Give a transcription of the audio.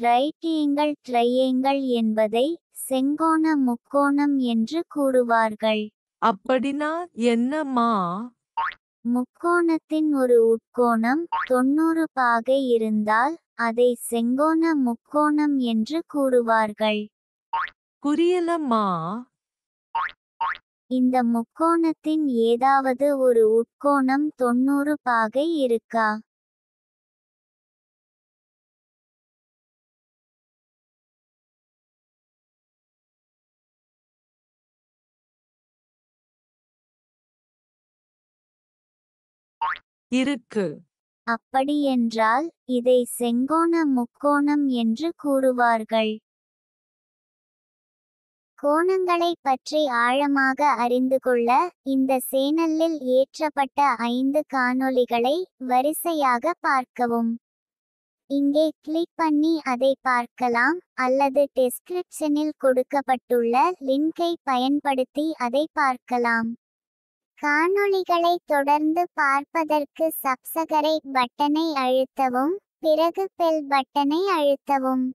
Right ட்ரையேங்கல் என்பதை செங்கோண முக்கோணம் என்று கூறுவார்கள். அப்படின்னா என்னம்மா? முக்கோணத்தின் ஒரு உட்கோணம் 90 பாகை இருந்தால் அதை செங்கோண முக்கோணம் என்று கூறுவார்கள். புரியலம்மா. இந்த முக்கோணத்தின் ஏதாவது ஒரு உட்கோணம் 90 பாகை இருக்கா? இருக்கு. அப்படியென்றால் இதை செங்கோண முக்கோணம் என்று கூறுவார்கள். கோணங்களைப் பற்றி ஆழமாக அறிந்து கொள்ள இந்த சேனலில் ஏற்றப்பட்ட 5 காணொளிகளை வரிசையாக பார்க்கவும். இங்கே கிளிக் பண்ணி அதை பார்க்கலாம் அல்லது டெஸ்கிரிப்ஷனில் கொடுக்கப்பட்டுள்ள லிங்கை பயன்படுத்தி அதை பார்க்கலாம். காணொளிகளை தொடர்ந்து பார்ப்பதற்கு சப்ஸ்கிரைப் பட்டனை அழுத்தவும், பிறகு பெல் பட்டனை அழுத்தவும்.